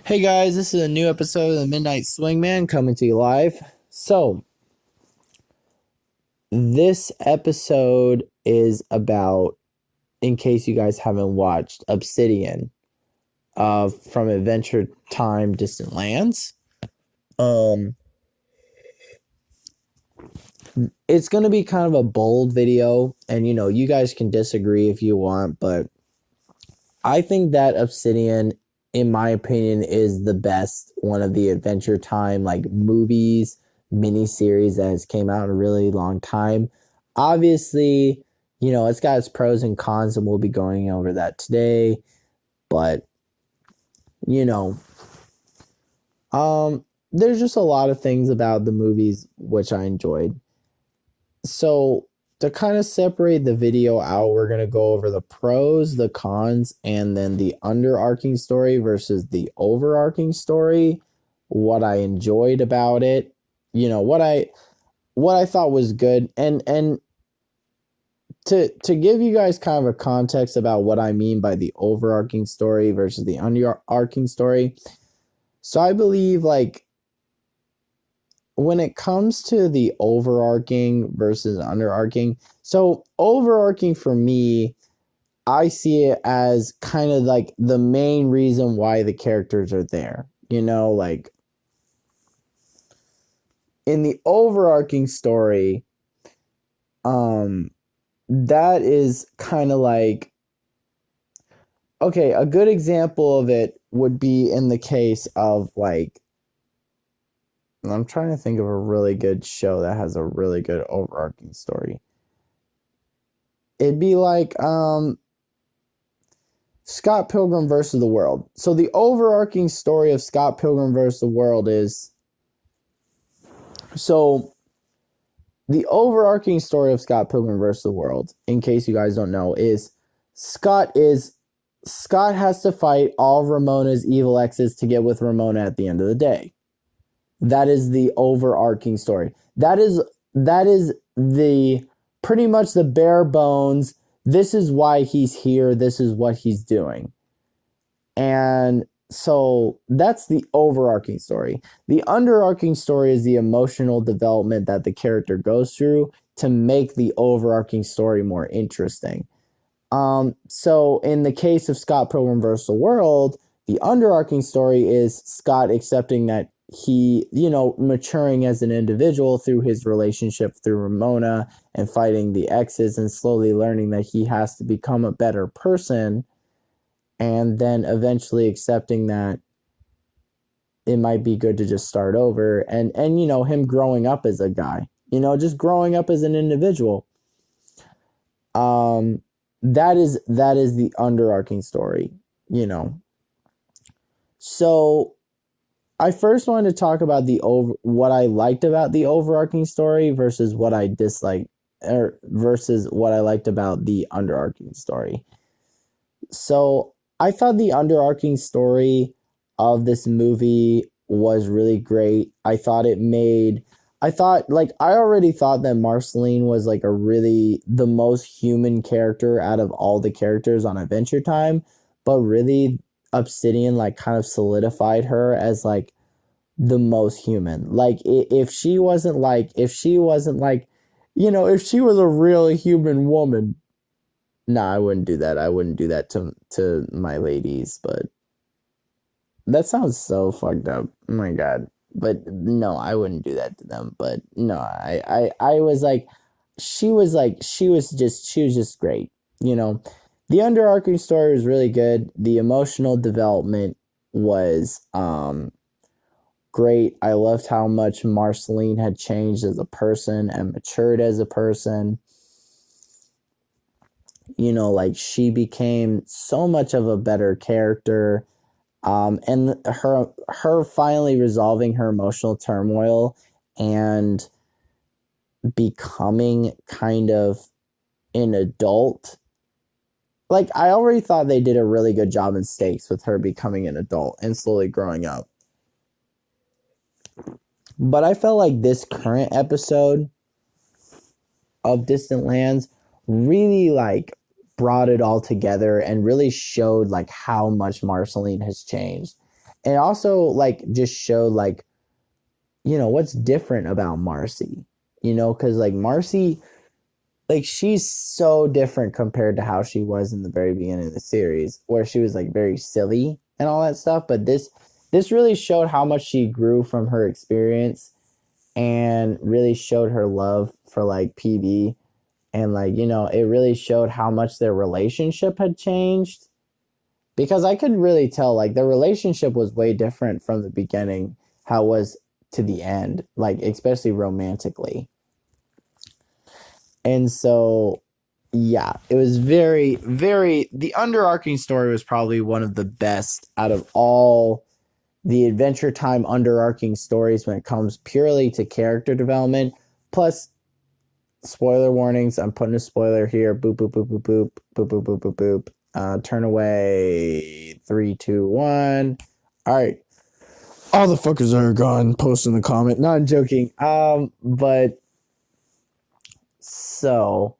Hey guys, this is a new episode of the Midnight Swingman coming to you live. So, this episode is about, in case you guys haven't watched, Obsidian from Adventure Time Distant Lands. It's going to be kind of a bold video, and you guys can disagree if you want, but I think that Obsidian, in my opinion, is the best one of the Adventure Time movies, miniseries that has came out in a really long time. Obviously, it's got its pros and cons, and we'll be going over that today. But there's just a lot of things about the movies which I enjoyed. So to kind of separate the video out, we're going to go over the pros, the cons, and then the underarching story versus the overarching story, what I enjoyed about it, what I thought was good, and to give you guys kind of a context about what I mean by the overarching story versus the underarching story. So I believe when it comes to the overarching versus underarching, so overarching for me, I see it as kind of the main reason why the characters are there. In the overarching story, that is kind of okay, a good example of it would be in the case of I'm trying to think of a really good show that has a really good overarching story. It'd be Scott Pilgrim versus the World. So the overarching story of Scott Pilgrim versus the World is... So the overarching story of Scott Pilgrim versus the World, in case you guys don't know, is Scott has to fight all of Ramona's evil exes to get with Ramona at the end of the day. That is the overarching story. That is the pretty much the bare bones. This is why he's here. This is what he's doing. And so that's the overarching story. The underarching story is the emotional development that the character goes through to make the overarching story more interesting. So in the case of Scott Pilgrim vs. the World, the underarching story is Scott accepting that he, maturing as an individual through his relationship through Ramona and fighting the exes and slowly learning that he has to become a better person, and then eventually accepting that it might be good to just start over, and him growing up as a guy, just growing up as an individual. That is the underarching story, So I first wanted to talk about what I liked about the overarching story versus what I disliked, versus what I liked about the underarching story. So I thought the underarching story of this movie was really great. I already thought that Marceline was the most human character out of all the characters on Adventure Time, but really Obsidian kind of solidified her as the most human. If she was a real human woman, nah, I wouldn't do that. I wouldn't do that to my ladies, but that sounds so fucked up. Oh my God. But no, I wouldn't do that to them. But no, I was she was just great. The underarching story was really good. The emotional development was great. I loved how much Marceline had changed as a person and matured as a person. She became so much of a better character. And her finally resolving her emotional turmoil and becoming kind of an adult. I already thought they did a really good job in Stakes with her becoming an adult and slowly growing up. But I felt like this current episode of Distant Lands really brought it all together and really showed how much Marceline has changed. And also like just showed like, what's different about Marcy, because like Marcy, like she's so different compared to how she was in the very beginning of the series, where she was like very silly and all that stuff. But this really showed how much she grew from her experience, and really showed her love for like PB. And like, it really showed how much their relationship had changed, because I could really tell like their relationship was way different from the beginning how it was to the end, like especially romantically. And so yeah, it was very, very, the underarching story was probably one of the best out of all the Adventure Time underarching stories when it comes purely to character development. Plus, spoiler warnings. I'm putting a spoiler here. Boop, boop, boop, boop, boop, boop, boop, boop, boop, boop. Turn away. 3, 2, 1. All right. All the fuckers are gone. Post in the comment. No, I'm joking. But so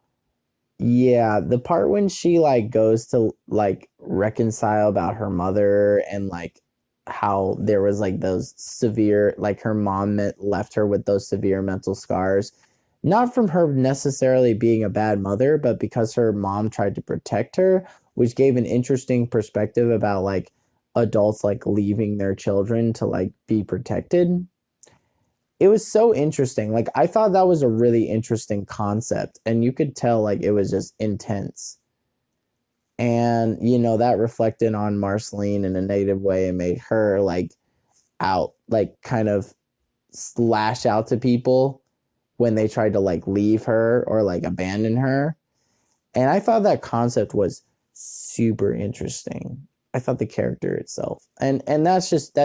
yeah, the part when she like goes to like reconcile about her mother, and like how there was like those severe, like her mom left her with those severe mental scars, not from her necessarily being a bad mother, but because her mom tried to protect her, which gave an interesting perspective about like adults like leaving their children to like be protected. It was so interesting. Like I thought that was a really interesting concept, and you could tell like it was just intense. And that reflected on Marceline in a negative way and made her like out, like kind of lash out to people when they tried to like leave her or like abandon her. And I thought that concept was super interesting. I thought the character itself, and that's just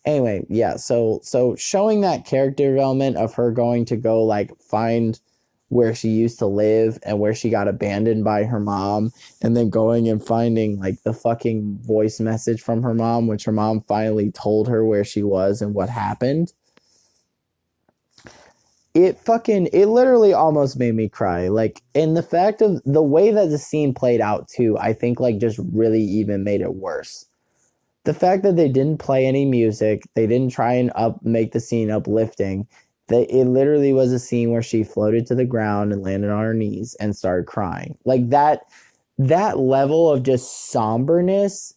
anyway, yeah. So showing that character development of her going to go like find where she used to live and where she got abandoned by her mom, and then going and finding like the fucking voice message from her mom, which her mom finally told her where she was and what happened. It literally almost made me cry. Like, and the fact of the way that the scene played out too, I think like just really even made it worse. The fact that they didn't play any music, they didn't try and make the scene uplifting. It literally was a scene where she floated to the ground and landed on her knees and started crying. Like that level of just somberness.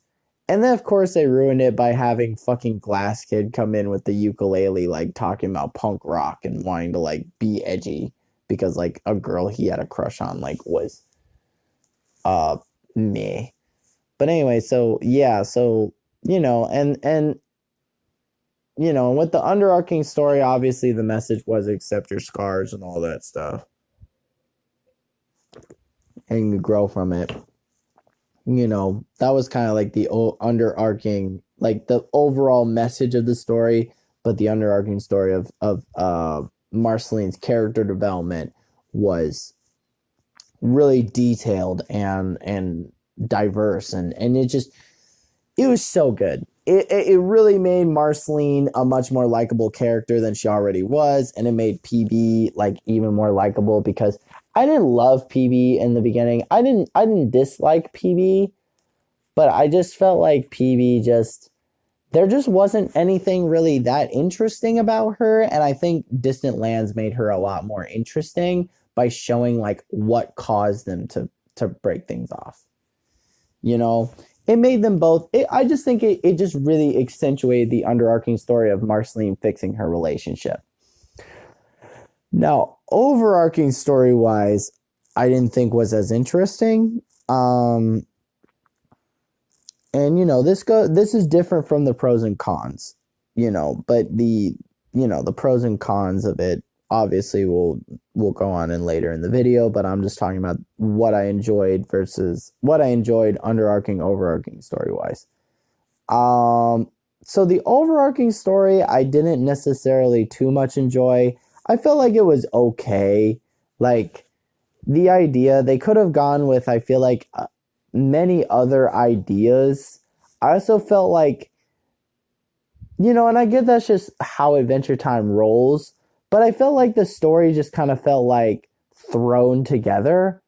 And then of course they ruined it by having fucking Glass Kid come in with the ukulele, like talking about punk rock and wanting to like be edgy because like a girl he had a crush on like was me. But anyway, so yeah, so and with the underarching story, obviously the message was accept your scars and all that stuff, and you grow from it. That was kind of like the underarching, like the overall message of the story. But the underarching story of Marceline's character development was really detailed and diverse, and it was so good. It really made Marceline a much more likable character than she already was, and it made PB like even more likable, because I didn't love PB in the beginning. I didn't dislike PB, but I just felt like PB there just wasn't anything really that interesting about her, and I think Distant Lands made her a lot more interesting by showing like what caused them to break things off. It made them both. I just think it just really accentuated the underarching story of Marceline fixing her relationship. Now, overarching story-wise, I didn't think was as interesting. And this is different from the pros and cons, but the pros and cons of it obviously will go on in later in the video, but I'm just talking about what I enjoyed versus what I enjoyed underarching, overarching story-wise. So the overarching story I didn't necessarily too much enjoy. I felt like it was okay. Like the idea, they could have gone with, I feel like, many other ideas. I also felt like, and I get that's just how Adventure Time rolls, but I felt like the story just kind of felt like thrown together.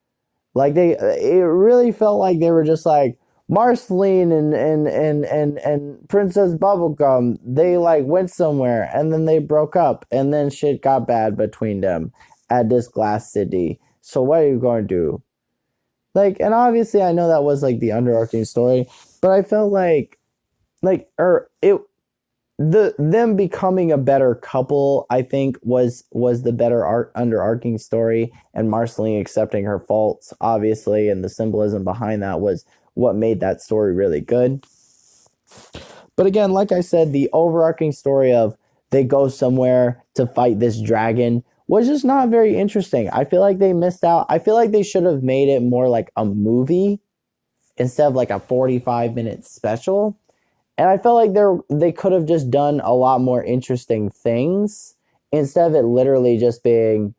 Like it really felt like they were just like, Marceline and Princess Bubblegum, they like went somewhere and then they broke up and then shit got bad between them at this glass city. So what are you going to do? Like, and obviously I know that was like the underarching story, but I felt or it them becoming a better couple, I think was the better underarching story, and Marceline accepting her faults, obviously, and the symbolism behind that was what made that story really good. But again, like I said, the overarching story of they go somewhere to fight this dragon was just not very interesting. I feel like they missed out. I feel like they should have made it more like a movie instead of like a 45-minute special. And I felt like they could have just done a lot more interesting things instead of it literally just being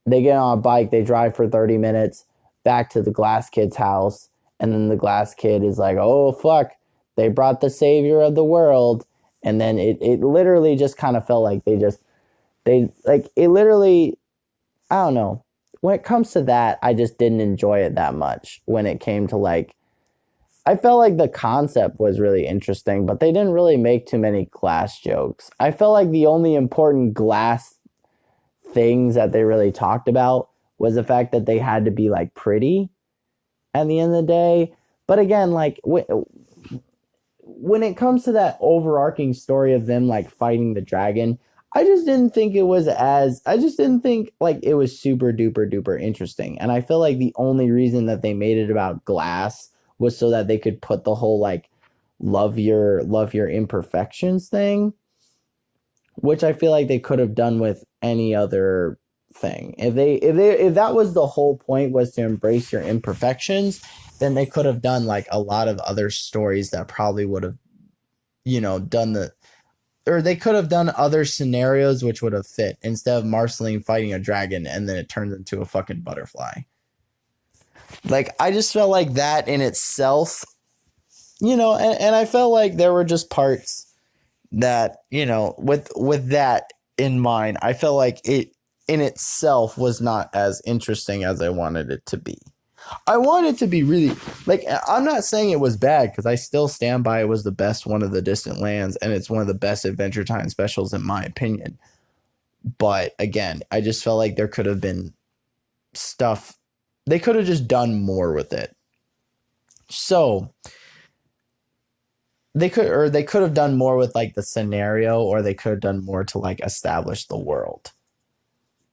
they get on a bike, they drive for 30 minutes back to the Glass Kid's house, and then the Glass Kid is like, oh, fuck, they brought the savior of the world. And then it literally just kind of felt like it literally, I don't know. When it comes to that, I just didn't enjoy it that much when it came to like, I felt like the concept was really interesting, but they didn't really make too many glass jokes. I felt like the only important glass things that they really talked about was the fact that they had to be like pretty at the end of the day. But again, like when it comes to that overarching story of them like fighting the dragon, I just didn't think it was super duper duper interesting. And I feel like the only reason that they made it about glass was so that they could put the whole like love your imperfections thing, which I feel like they could have done with any other thing. If that was the whole point, was to embrace your imperfections, then they could have done like a lot of other stories that probably would have, or they could have done other scenarios which would have fit instead of Marceline fighting a dragon and then it turns into a fucking butterfly. Like, I just felt like that in itself, and I felt like there were just parts that, with that in mind, I felt like it in itself was not as interesting as I wanted it to be. I want it to be really, like, I'm not saying it was bad, because I still stand by it was the best one of the Distant Lands, and it's one of the best Adventure Time specials in my opinion. But again, I just felt like there could have been stuff, they could have just done more with it. So they could have done more with like the scenario, or they could have done more to like establish the world,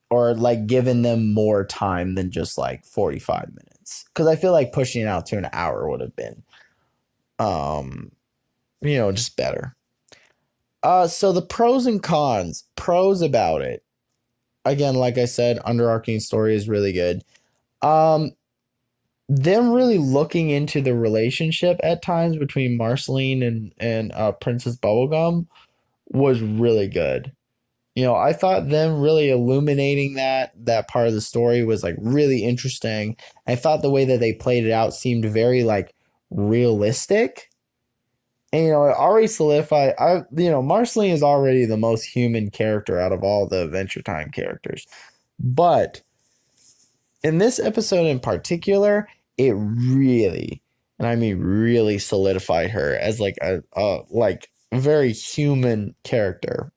or like given them more time than just like 45 minutes. Because I feel like pushing it out to an hour would have been, just better. So the pros and cons. Pros about it. Again, like I said, underarching story is really good. Them really looking into the relationship at times between Marceline and Princess Bubblegum was really good. I thought them really illuminating that part of the story was like really interesting. I thought the way that they played it out seemed very like realistic. And it already solidified. Marceline is already the most human character out of all the Adventure Time characters, but in this episode in particular, it really, and I mean really, solidified her as like a very human character.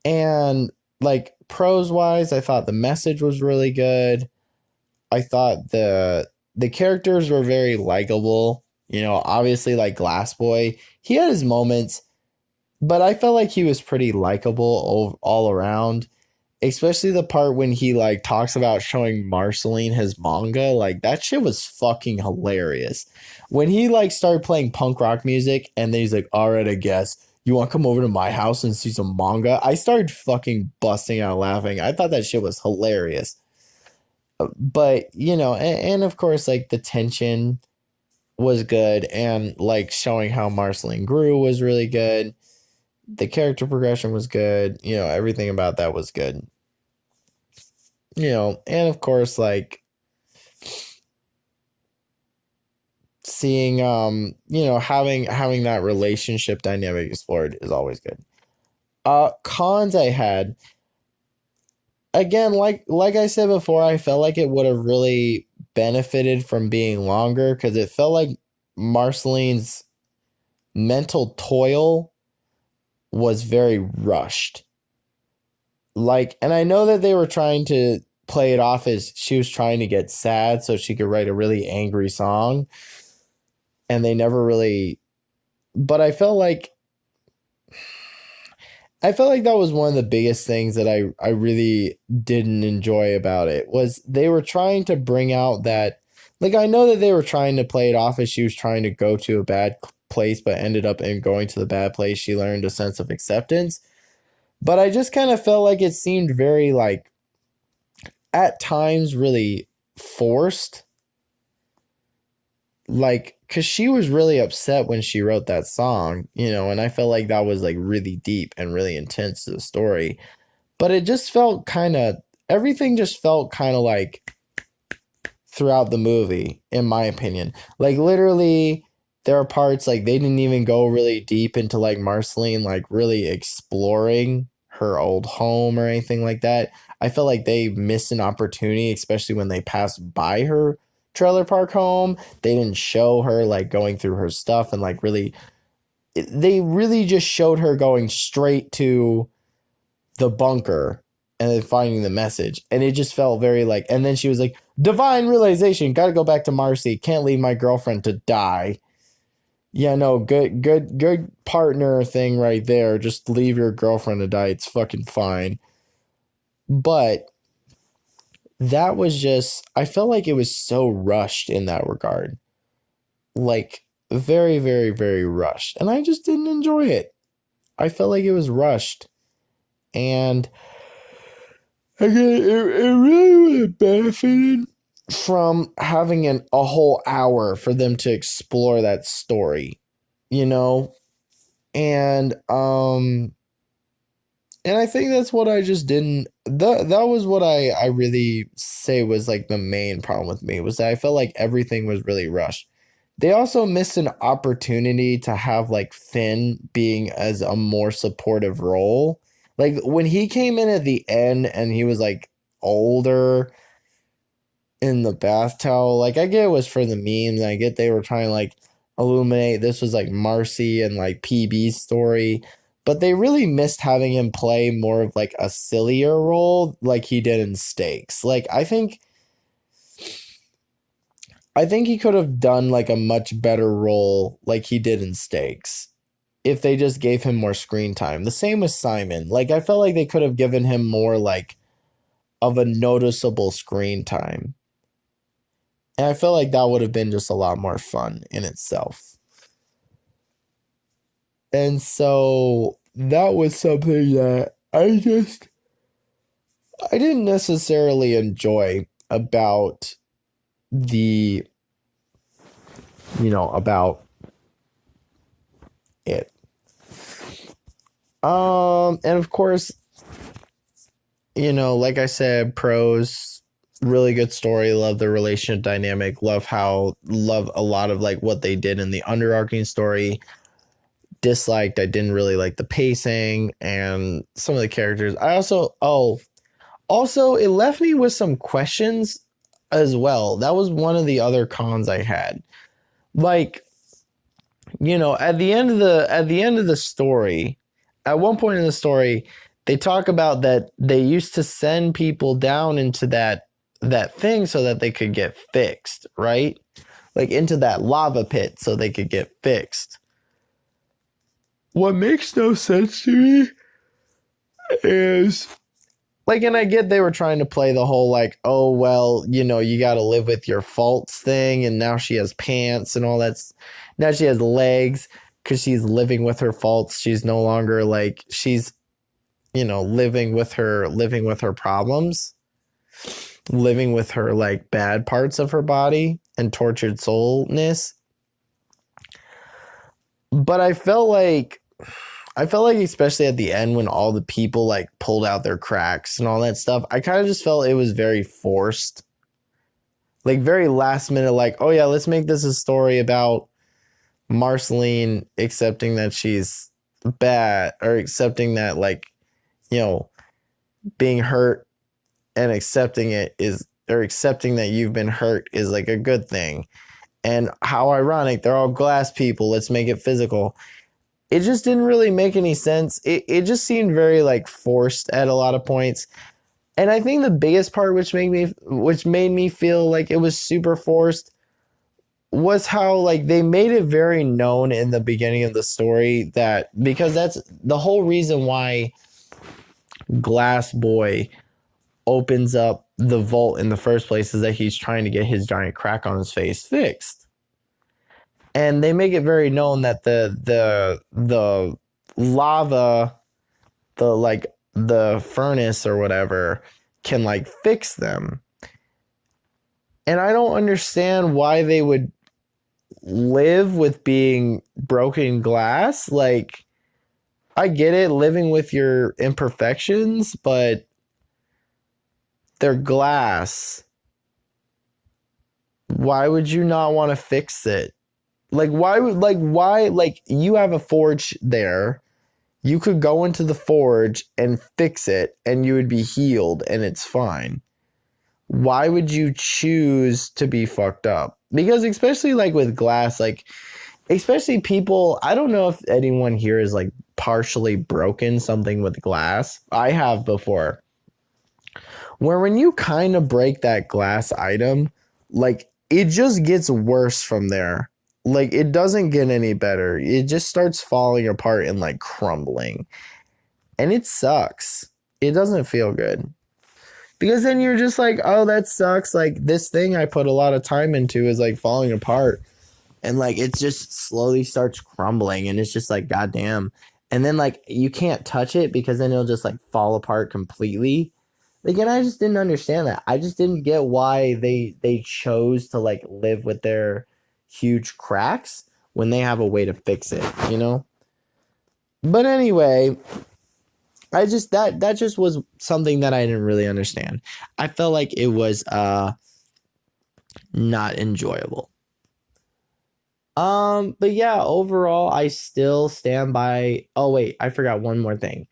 And like prose wise, I thought the message was really good. I thought the characters were very likable. Obviously like Glass Boy, he had his moments, but I felt like he was pretty likable all around. Especially the part when he like talks about showing Marceline his manga, like that shit was fucking hilarious. When he like started playing punk rock music and then he's like, all right, I guess you want to come over to my house and see some manga? I started fucking busting out laughing. I thought that shit was hilarious. But, and of course, like the tension was good, and like showing how Marceline grew was really good. The character progression was good. Everything about that was good. And of course, like seeing, having that relationship dynamic explored is always good. Cons I had, again, like I said before, I felt like it would have really benefited from being longer because it felt like Marceline's mental toil was very rushed. Like, and I know that they were trying to play it off as she was trying to get sad so she could write a really angry song. And they never really, but I felt like that was one of the biggest things that I really didn't enjoy about it was they were trying to bring out that, like, I know that they were trying to play it off as she was trying to go to a bad place, but ended up in going to the bad place. She learned a sense of acceptance. But I just kind of felt like it seemed very, like, at times really forced. Like, because she was really upset when she wrote that song, you know, and I felt like that was, like, really deep and really intense to the story. But it just felt kind of, everything just felt kind of like throughout the movie, in my opinion. Like, literally, there are parts, like, they didn't even go really deep into, like, Marceline, like, really exploring her old home or anything like that. I felt like they missed an opportunity, especially when they passed by her trailer park home. They didn't show her, like, going through her stuff and, like, really, they really just showed her going straight to the bunker and then finding the message. And it just felt very, like, and then she was like, divine realization, gotta go back to Marcy, can't leave my girlfriend to die. Yeah, no, good partner thing right there. Just leave your girlfriend to die. It's fucking fine. But that was just, I felt like it was so rushed in that regard. Like, very, very, very rushed. And I just didn't enjoy it. I felt like it was rushed. And again, it really would have benefited from having a whole hour for them to explore that story, you know? And I think that's what I just didn't, that was what I really say was, like, the main problem with me, was that I felt like everything was really rushed. They also missed an opportunity to have, like, Finn being as a more supportive role. Like, when he came in at the end and he was, like, older in the bath towel, like, I get it was for the memes. I get they were trying to, like, illuminate this was, like, Marcy and, like, PB's story. But they really missed having him play more of, like, a sillier role like he did in Stakes. Like, I think he could have done, like, a much better role like he did in Stakes if they just gave him more screen time. The same with Simon. Like, I felt like they could have given him more, like, of a noticeable screen time. And I felt like that would have been just a lot more fun in itself. And so that was something that I didn't necessarily enjoy about about it. And of course, like I said, pros, really good story. Love the relationship dynamic. Love a lot of, like, what they did in the underarching story. Disliked, I didn't really like the pacing and some of the characters. I also it left me with some questions as well. That was one of the other cons I had. Like, at the end of the story, at one point in the story, they talk about that they used to send people down into that thing so that they could get fixed, right? Like, into that lava pit so they could get fixed. What makes no sense to me is, like, and I get they were trying to play the whole, like, oh, well, you got to live with your faults thing, and now she has pants and all that. Now she has legs because she's living with her faults. She's no longer, like, she's, living with her problems, living with her, like, bad parts of her body and tortured soulness. But I felt like especially at the end when all the people, like, pulled out their cracks and all that stuff, I kind of just felt it was very forced. Like, very last minute, like, oh yeah, let's make this a story about Marceline accepting that she's bad, or accepting that, like, being hurt and accepting it is or accepting that you've been hurt is like a good thing. And how ironic, they're all glass people, let's make it physical. It just didn't really make any sense. It just seemed very like forced at a lot of points. And I think the biggest part which made me feel like it was super forced was how like they made it very known in the beginning of the story that, because that's the whole reason why Glass Boy opens up the vault in the first place, is that he's trying to get his giant crack on his face fixed. And they make it very known that the lava, the furnace or whatever, can like fix them. And I don't understand why they would live with being broken glass. Like, I get it, living with your imperfections, but they're glass. Why would you not want to fix it? Like, why, you have a forge there. You could go into the forge and fix it and you would be healed and it's fine. Why would you choose to be fucked up? Because especially like with glass, like especially people, I don't know if anyone here is like partially broken something with glass. I have before. Where when you kind of break that glass item, like it just gets worse from there. Like it doesn't get any better. It just starts falling apart and like crumbling. And it sucks. It doesn't feel good. Because then you're just like, oh, that sucks. Like this thing I put a lot of time into is like falling apart. And like it just slowly starts crumbling and it's just like, goddamn. And then like you can't touch it because then it'll just like fall apart completely. Like, and I just didn't understand that. I just didn't get why they chose to like live with their huge cracks when they have a way to fix it, you know? But anyway, I just that just was something that I didn't really understand. I felt like it was not enjoyable. But yeah, overall I still stand by. Oh wait, I forgot one more thing.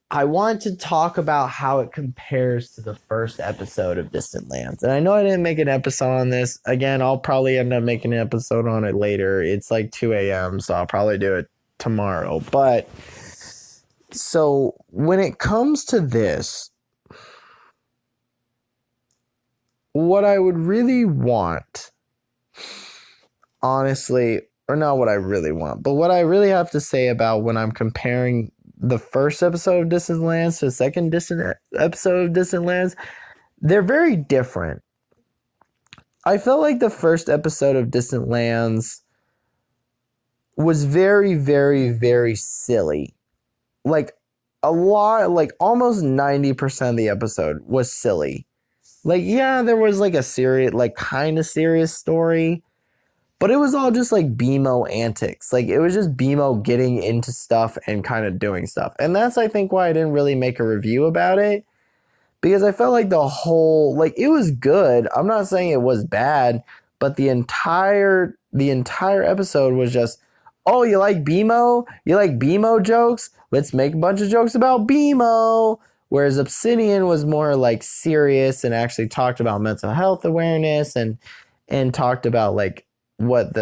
I want to talk about how it compares to the first episode of Distant Lands. And I know I didn't make an episode on this. Again, I'll probably end up making an episode on it later. It's like 2 a.m., so I'll probably do it tomorrow. But so when it comes to this, what I would really want, honestly, or not what I really want, but what I really have to say about when I'm comparing the first episode of Distant Lands to the second episode of Distant Lands, they're very different. I felt like the first episode of Distant Lands was very, very, very silly. Like a lot, like almost 90% of the episode was silly. Like, yeah, there was like a serious, like kind of serious story, but it was all just like BMO antics. Like it was just BMO getting into stuff and kind of doing stuff. And that's, I think, why I didn't really make a review about it. Because I felt like the whole, like it was good. I'm not saying it was bad, but the entire episode was just, oh, you like BMO? You like BMO jokes? Let's make a bunch of jokes about BMO. Whereas Obsidian was more like serious and actually talked about mental health awareness and talked about like what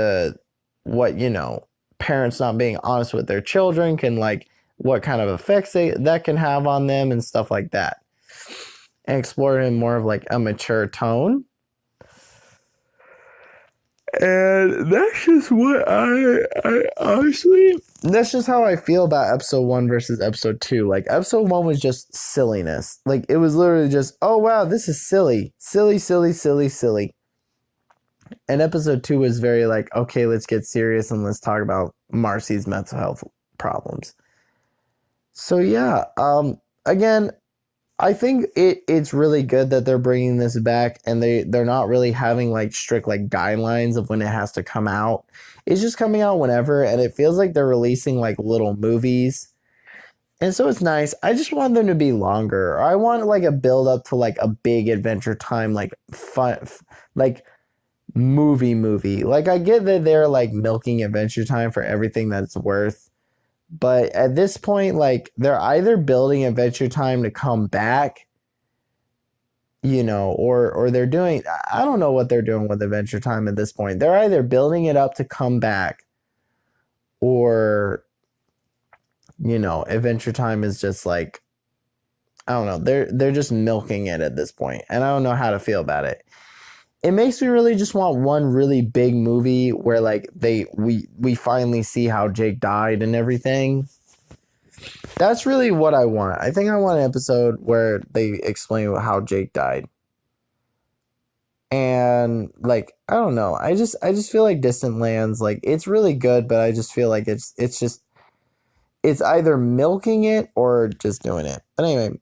you know, parents not being honest with their children can, like, what kind of effects that can have on them and stuff like that, and explored in more of like a mature tone. And that's just what I honestly, that's just how I feel about episode 1 versus episode 2. Like episode 1 was just silliness. Like it was literally just, oh wow, this is silly. And episode 2 was very like, okay, let's get serious and let's talk about Marcy's mental health problems. So yeah, again, I think it's really good that they're bringing this back, and they're not really having like strict like guidelines of when it has to come out. It's just coming out whenever, and it feels like they're releasing like little movies. And so it's nice. I just want them to be longer. I want like a build up to like a big Adventure Time, like fun, like movie. Like I get that they're like milking Adventure Time for everything that it's worth. But at this point, like they're either building Adventure Time to come back, or they're doing, I don't know what they're doing with Adventure Time at this point. They're either building it up to come back, or Adventure Time is just like, I don't know, they're just milking it at this point, and I don't know how to feel about it. It makes me really just want one really big movie where like we finally see how Jake died and everything. That's really what I want. I think I want an episode where they explain how Jake died. And like, I don't know. I just feel like Distant Lands, like, it's really good, but I just feel like it's either milking it or just doing it. But anyway,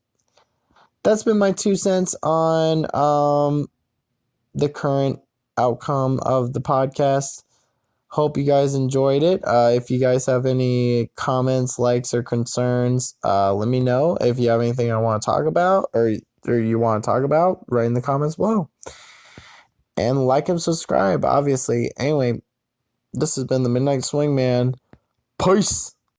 that's been my 2 cents on the current outcome of the podcast. Hope you guys enjoyed it. If you guys have any comments, likes, or concerns, let me know. If you have anything I want to talk about, or you want to talk about, write in the comments below. And like and subscribe, obviously. Anyway, this has been the Midnight Swingman. Peace!